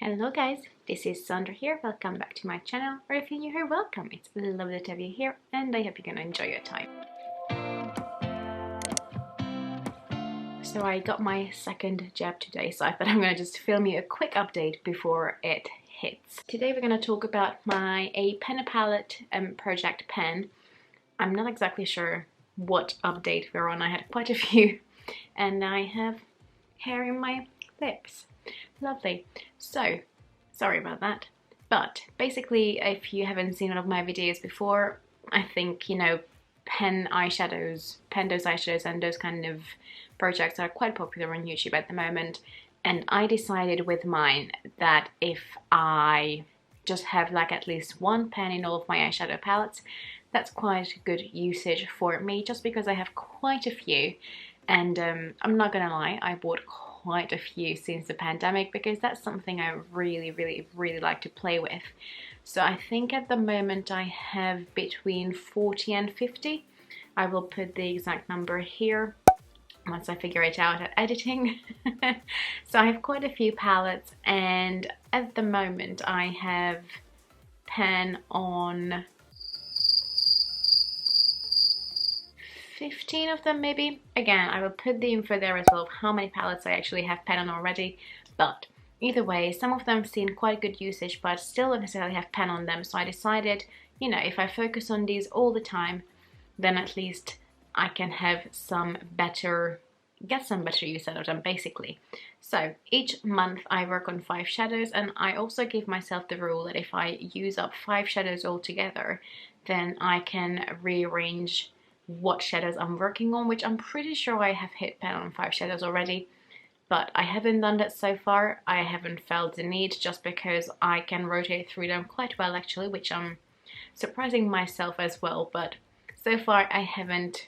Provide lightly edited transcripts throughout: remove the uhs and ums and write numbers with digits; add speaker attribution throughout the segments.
Speaker 1: Hello guys, this is Sandra here, welcome back to my channel, or if you're new here, welcome. It's lovely to have you here and I hope you're gonna enjoy your time. So I got my second jab today, so I thought I'm gonna just film you a quick update before it hits. Today we're gonna talk about my pen palette project pen. I'm not exactly sure what update we're on, I had quite a few, and I have hair in my lips. Lovely. So, sorry about that. But basically, if you haven't seen one of my videos before, I think, you know, pen eyeshadows, pen-dose eyeshadows and those kind of projects are quite popular on YouTube at the moment. And I decided with mine that if I just have like at least one pen in all of my eyeshadow palettes, that's quite good usage for me, just because I have quite a few. And I'm not gonna lie, I bought quite a few since the pandemic because that's something I really like to play with. So I think at the moment I have between 40 and 50. I will put the exact number here once I figure it out at editing. So I have quite a few palettes, and at the moment I have pen on 15 of them maybe. Again, I will put the info there as well of how many palettes I actually have pen on already, but either way, some of them seen quite good usage but still don't necessarily have pen on them, so I decided, you know, if I focus on these all the time, then at least I can have some better, get some better use out of them basically. So each month I work on 5 shadows, and I also give myself the rule that if I use up 5 shadows altogether, then I can rearrange what shadows I'm working on, which I'm pretty sure I have hit pen on 5 shadows already, but I haven't done that so far. I haven't felt the need, just because I can rotate through them quite well actually, which I'm surprising myself as well, but so far I haven't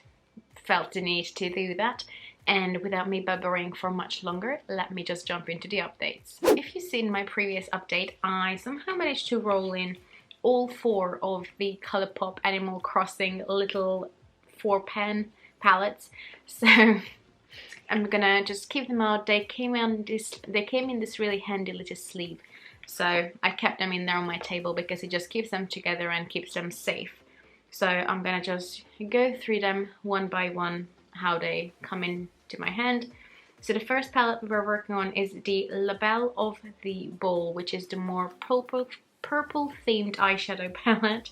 Speaker 1: felt the need to do that. And without me bubbering for much longer, let me just jump into the updates. If you've seen my previous update, I somehow managed to roll in all 4 of the Colourpop Animal Crossing little 4 pen palettes, so I'm gonna just keep them out. They came in this really handy little sleeve, so I kept them in there on my table because it just keeps them together and keeps them safe. So I'm gonna just go through them one by one, how they come into my hand. So the first palette we're working on is the Label of the Ball, which is the more purple themed eyeshadow palette,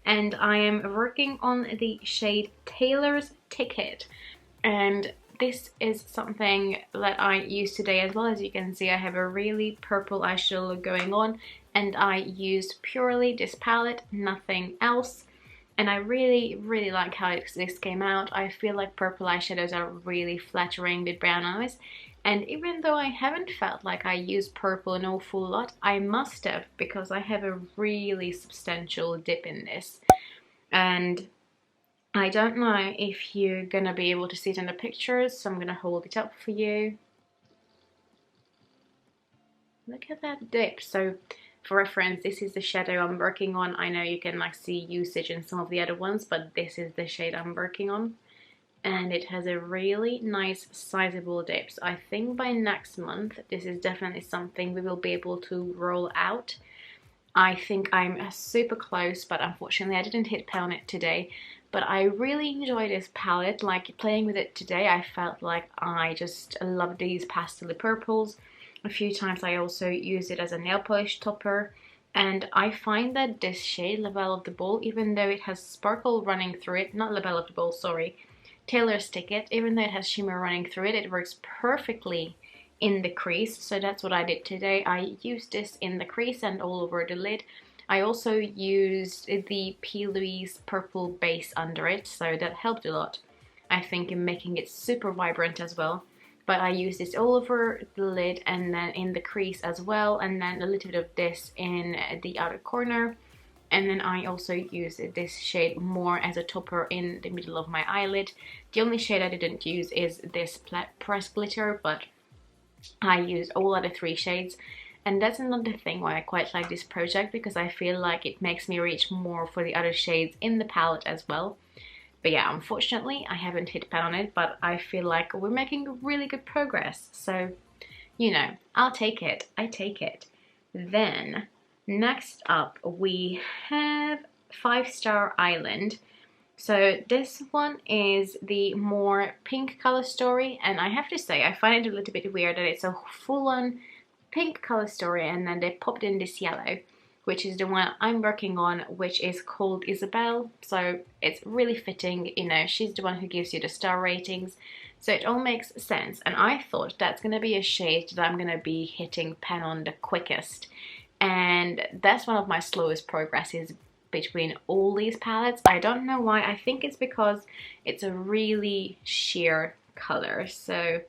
Speaker 1: and I am working on the shade Taylor's Ticket, and this is something that I use today as well. As you can see, I have a really purple eyeshadow look going on, and I used purely this palette, nothing else, and I really like how this came out. I feel like purple eyeshadows are really flattering with brown eyes. And even though I haven't felt like I used purple an awful lot, I must have, because I have a really substantial dip in this. And I don't know if you're gonna be able to see it in the pictures, so I'm gonna hold it up for you. Look at that dip. So for reference, this is the shadow I'm working on. I know you can like see usage in some of the other ones, but this is the shade I'm working on. And it has a really nice sizable dip. So I think by next month this is definitely something we will be able to roll out. I think I'm super close, but unfortunately I didn't hit pen on it today. But I really enjoy this palette. Like playing with it today, I felt like I just love these pastel purples. A few times I also used it as a nail polish topper, and I find that this shade, Label of the Ball, even though it has sparkle running through it, not Label of the Ball, sorry, Taylor's Ticket, even though it has shimmer running through it, it works perfectly in the crease. So that's what I did today. I used this in the crease and all over the lid. I also used the P. Louise purple base under it, so that helped a lot, I think, in making it super vibrant as well. But I used this all over the lid and then in the crease as well, and then a little bit of this in the outer corner. And then I also used this shade more as a topper in the middle of my eyelid. The only shade I didn't use is this pressed glitter, but I used all other 3 shades. And that's another thing why I quite like this project, because I feel like it makes me reach more for the other shades in the palette as well. But yeah, unfortunately I haven't hit pen on it, but I feel like we're making really good progress. So, you know, I'll take it. I take it. Then next up we have 5-Star Island. So this one is the more pink color story, and I have to say I find it a little bit weird that it's a full-on pink color story and then they popped in this yellow, which is the one I'm working on, which is called Isabel. So it's really fitting, you know, she's the one who gives you the star ratings, so it all makes sense. And I thought that's gonna be a shade that I'm gonna be hitting pen on the quickest, and that's one of my slowest progresses between all these palettes. I don't know why. I think it's because it's a really sheer color. So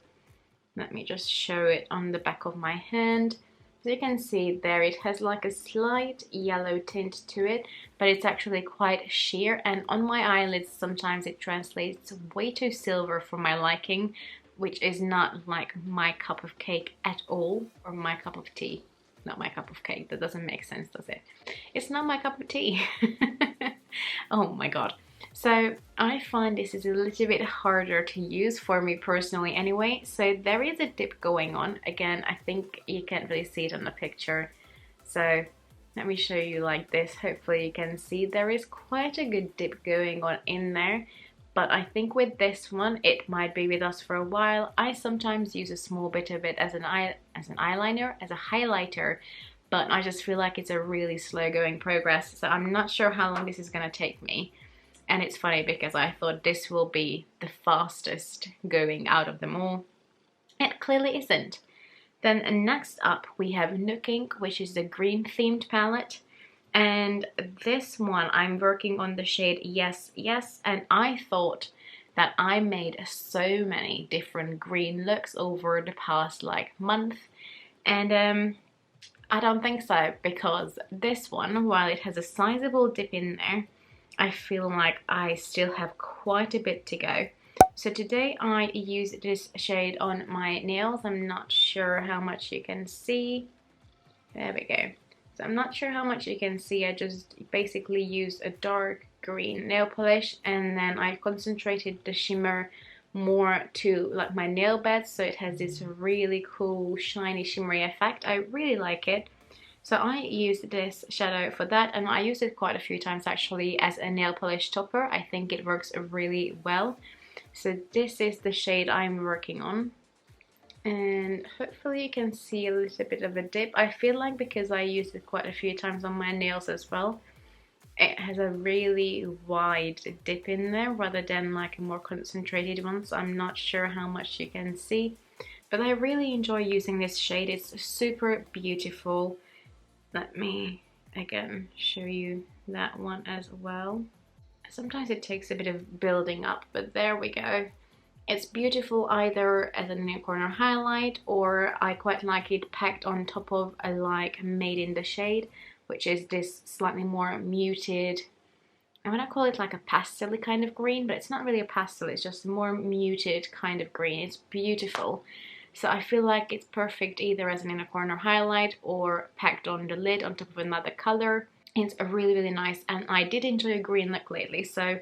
Speaker 1: let me just show it on the back of my hand. As you can see there, it has like a slight yellow tint to it, but it's actually quite sheer, and on my eyelids sometimes it translates way too silver for my liking, which is not like my cup of cake at all, or my cup of tea. Not my cup of cake, that doesn't make sense, does it? It's not my cup of tea. Oh my god. So I find this is a little bit harder to use for me personally anyway. So there is a dip going on. Again, I think you can't really see it on the picture. So let me show you like this. Hopefully you can see there is quite a good dip going on in there. But I think with this one, it might be with us for a while. I sometimes use a small bit of it as an eyeliner, as a highlighter, but I just feel like it's a really slow going progress. So I'm not sure how long this is going to take me. And it's funny because I thought this will be the fastest going out of them all. It clearly isn't. Then next up we have Nook Ink, which is the green themed palette. And this one I'm working on the shade Yes Yes, and I thought that I made so many different green looks over the past like month, and I don't think so, because this one, while it has a sizable dip in there, I feel like I still have quite a bit to go. So today I used this shade on my nails. I'm not sure how much you can see. There we go. So I'm not sure how much you can see. I just basically used a dark green nail polish, and then I concentrated the shimmer more to like my nail bed, so it has this really cool shiny shimmery effect. I really like it. So I used this shadow for that, and I used it quite a few times actually as a nail polish topper. I think it works really well. So this is the shade I'm working on. And hopefully you can see a little bit of a dip. I feel like because I used it quite a few times on my nails as well, it has a really wide dip in there rather than like a more concentrated one. So I'm not sure how much you can see, but I really enjoy using this shade. It's super beautiful. Let me again show you that one as well. Sometimes it takes a bit of building up, but there we go. It's beautiful either as an inner corner highlight, or I quite like it packed on top of a like Made in the Shade, which is this slightly more muted, I want to call it like a pastel kind of green, but it's not really a pastel, it's just a more muted kind of green. It's beautiful. So I feel like it's perfect either as an inner corner highlight or packed on the lid on top of another color. It's really, really nice, and I did enjoy a green look lately, so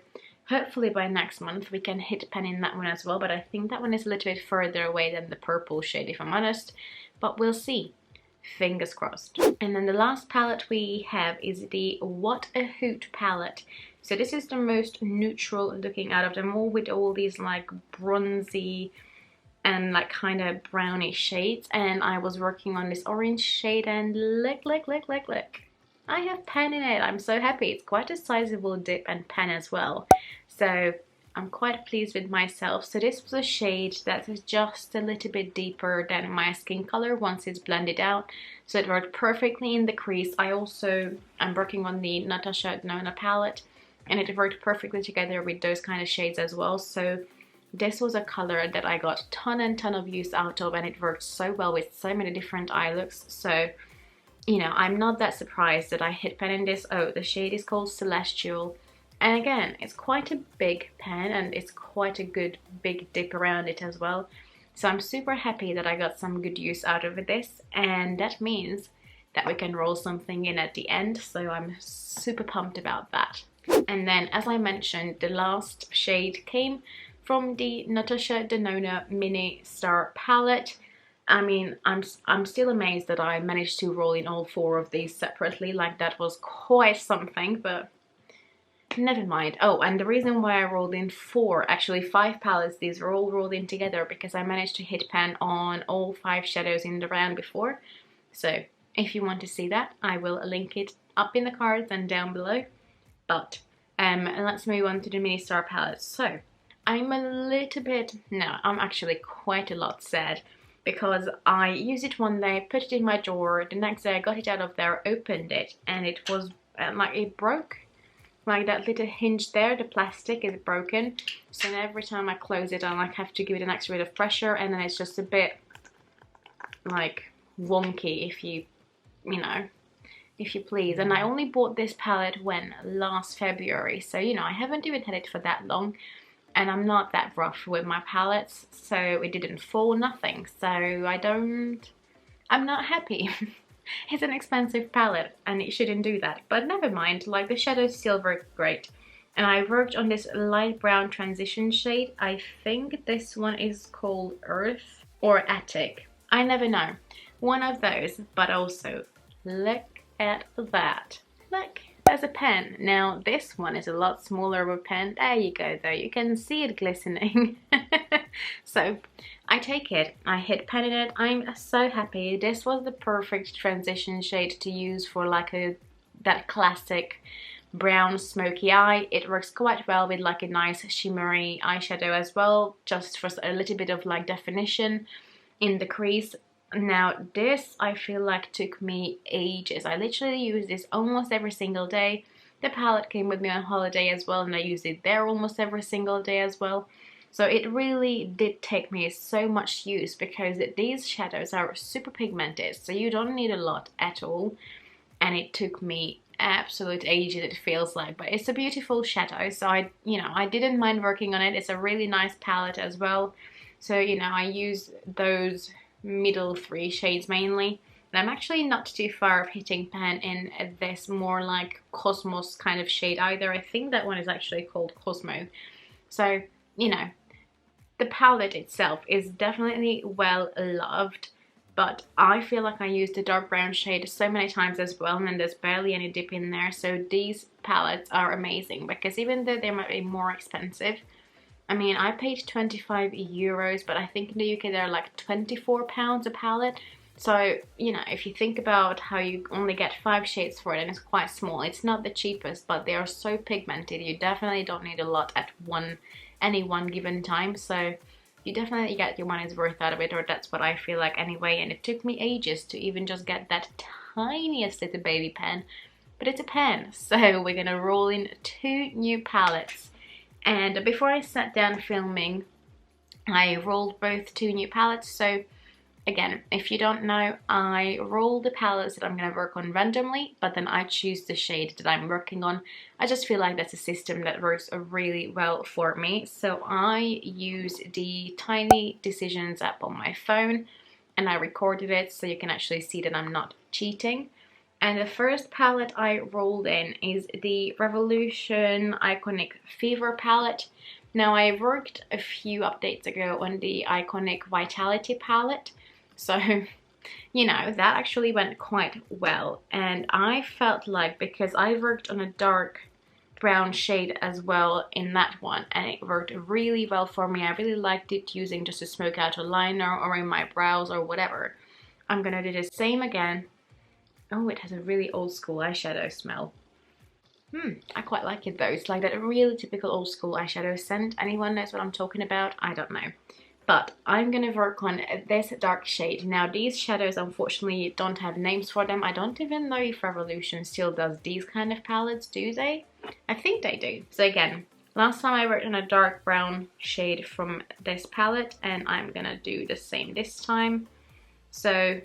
Speaker 1: hopefully by next month we can hit pen in that one as well, but I think that one is a little bit further away than the purple shade if I'm honest, but we'll see. Fingers crossed. And then the last palette we have is the What a Hoot palette. So this is the most neutral looking out of them all, with all these like bronzy and like kind of brownish shades, and I was working on this orange shade, and look, I have pen in it. I'm so happy. It's quite a sizable dip and pen as well, so I'm quite pleased with myself. So this was a shade that is just a little bit deeper than my skin color once it's blended out, so it worked perfectly in the crease. I'm working on the Anastasia palette, and it worked perfectly together with those kind of shades as well. So this was a color that I got ton of use out of, and it worked so well with so many different eye looks. So, you know, I'm not that surprised that I hit pen in this. Oh, the shade is called Celestial. And again, it's quite a big pen, and it's quite a good big dip around it as well. So I'm super happy that I got some good use out of this, and that means that we can roll something in at the end. So I'm super pumped about that. And then, as I mentioned, the last shade came from the Natasha Denona Mini Star palette. I mean, I'm still amazed that I managed to roll in all 4 of these separately. Like, that was quite something, but never mind. Oh, and the reason why I rolled in 4, actually 5 palettes, these are all rolled in together because I managed to hit pan on all 5 shadows in the round before. So if you want to see that, I will link it up in the cards and down below. But let's move on to the mini star palette. So I'm a little bit, no, I'm actually quite a lot sad because I used it one day, put it in my drawer, the next day I got it out of there, opened it, and it was like it broke. Like that little hinge there, the plastic is broken. So then every time I close it, I like have to give it an extra bit of pressure, and then it's just a bit like wonky, if you know, if you please. And I only bought this palette when? Last February. So, you know, I haven't even had it for that long. And I'm not that rough with my palettes, so it didn't fall, nothing. So I'm not happy. It's an expensive palette and it shouldn't do that. But never mind, like the shadows still work great. And I worked on this light brown transition shade. I think this one is called Earth or Attic. I never know. One of those, but also look at that. Look, there's a pen. Now this one is a lot smaller of a pen. There you go though, you can see it glistening. So I take it, I hit pen in it. I'm so happy. This was the perfect transition shade to use for like that classic brown smoky eye. It works quite well with like a nice shimmery eyeshadow as well, just for a little bit of like definition in the crease. Now this I feel like took me ages. I literally use this almost every single day. The palette came with me on holiday as well, and I used it there almost every single day as well. So it really did take me so much use because these shadows are super pigmented, so you don't need a lot at all. And it took me absolute ages, it feels like, but it's a beautiful shadow, so I didn't mind working on it. It's a really nice palette as well. So, you know, I use those middle 3 shades mainly. And I'm actually not too far of hitting pan in this more like Cosmos kind of shade either. I think that one is actually called Cosmo. So, you know, the palette itself is definitely well loved, but I feel like I used the dark brown shade so many times as well, and there's barely any dip in there. So these palettes are amazing because even though they might be more expensive, I mean, I paid 25 euros, but I think in the UK they're like £24 a palette. So, you know, if you think about how you only get 5 shades for it and it's quite small, it's not the cheapest, but they are so pigmented. You definitely don't need a lot at any one given time. So you definitely get your money's worth out of it, or that's what I feel like anyway. And it took me ages to even just get that tiniest little baby pen, but it's a pen. So we're gonna roll in 2 new palettes. And before I sat down filming, I rolled both 2 new palettes. So again, if you don't know, I roll the palettes that I'm going to work on randomly, but then I choose the shade that I'm working on. I just feel like that's a system that works really well for me. So I use the Tiny Decisions app on my phone, and I recorded it so you can actually see that I'm not cheating. And the first palette I rolled in is the Revolution Iconic Fever palette. Now, I worked a few updates ago on the Iconic Vitality palette. So, you know, that actually went quite well. And I felt like, because I worked on a dark brown shade as well in that one, and it worked really well for me. I really liked it using just a smoke out a liner or in my brows or whatever. I'm gonna do the same again. Oh, it has a really old school eyeshadow smell. I quite like it though. It's like that really typical old school eyeshadow scent. Anyone knows what I'm talking about? I don't know. But I'm gonna work on this dark shade. Now, these shadows unfortunately don't have names for them. I don't even know if Revolution still does these kind of palettes, do they? I think they do. So again, last time I worked on a dark brown shade from this palette, and I'm gonna do the same this time. So,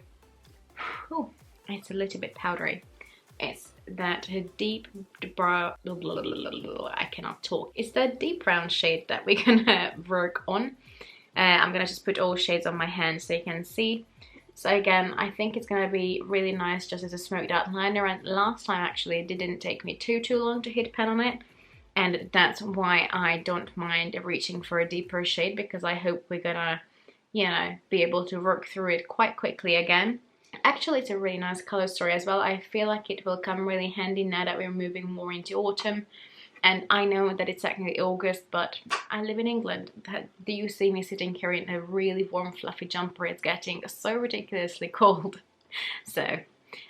Speaker 1: oh, it's a little bit powdery. It's that deep brown, I cannot talk. It's that deep brown shade that we're gonna work on. I'm gonna just put all shades on my hand so you can see. So again, I think it's gonna be really nice just as a smoked out liner. And last time actually it didn't take me too long to hit pen on it. And that's why I don't mind reaching for a deeper shade, because I hope we're gonna, you know, be able to work through it quite quickly again. Actually, it's a really nice color story as well. I feel like it will come really handy now that we're moving more into autumn. And I know that it's technically August, but I live in England. Do you see me sitting here in a really warm, fluffy jumper? It's getting so ridiculously cold. So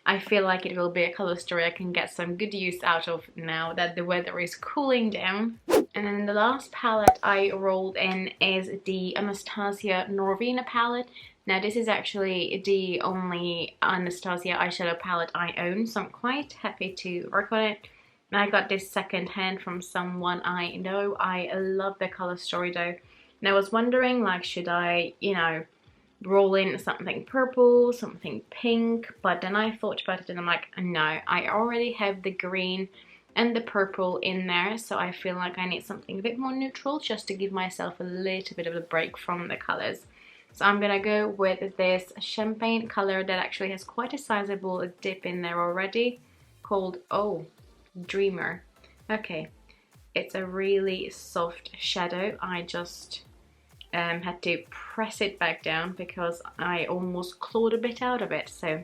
Speaker 1: I feel like it will be a color story I can get some good use out of now that the weather is cooling down. And then the last palette I rolled in is the Anastasia Norvina palette. Now this is actually the only Anastasia eyeshadow palette I own, so I'm quite happy to work on it. I got this second hand from someone I know. I love the color story though. And I was wondering, like, should I, you know, roll in something purple, something pink? But then I thought about it and I'm like, no, I already have the green and the purple in there. So I feel like I need something a bit more neutral just to give myself a little bit of a break from the colors. So I'm gonna go with this champagne color that actually has quite a sizable dip in there already, called, oh, Dreamer. Okay, it's a really soft shadow. I just had to press it back down because I almost clawed a bit out of it, so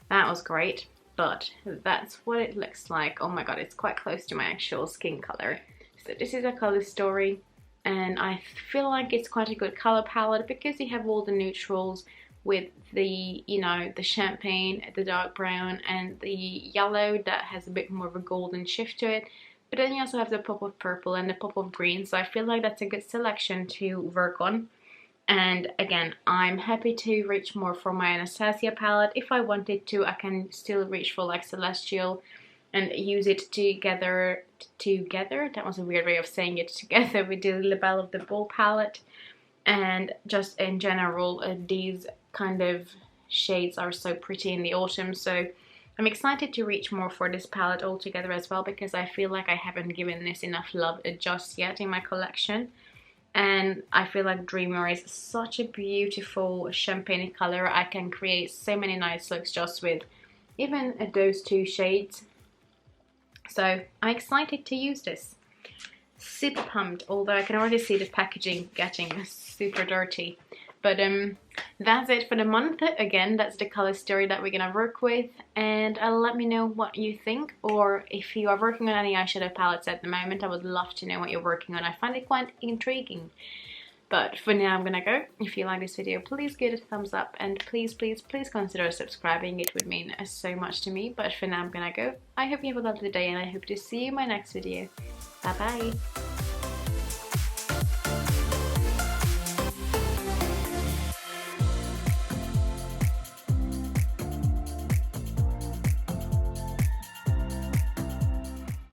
Speaker 1: that was great. But that's what it looks like. Oh my god, it's quite close to my actual skin color. So this is a color story, and I feel like it's quite a good color palette because you have all the neutrals with the, you know, the champagne, the dark brown, and the yellow that has a bit more of a golden shift to it. But then you also have the pop of purple and the pop of green, so I feel like that's a good selection to work on. And again, I'm happy to reach more for my Anastasia palette. If I wanted to, I can still reach for like Celestial and use it together, that was a weird way of saying it, together with the La Belle of the Ball palette. And just in general, these kind of shades are so pretty in the autumn, so I'm excited to reach more for this palette altogether as well, because I feel like I haven't given this enough love just yet in my collection. And I feel like Dreamer is such a beautiful champagne color. I can create so many nice looks just with even those two shades. So I'm excited to use this. Super pumped, although I can already see the packaging getting super dirty. But that's it for the month. Again, that's the color story that we're gonna work with, and let me know what you think, or if you are working on any eyeshadow palettes at the moment. I would love to know what you're working on. I find it quite intriguing. But for now, I'm gonna go. If you like this video, please give it a thumbs up, and please consider subscribing. It would mean so much to me. But for now, I'm gonna go. I hope you have a lovely day, and I hope to see you in my next video. Bye bye.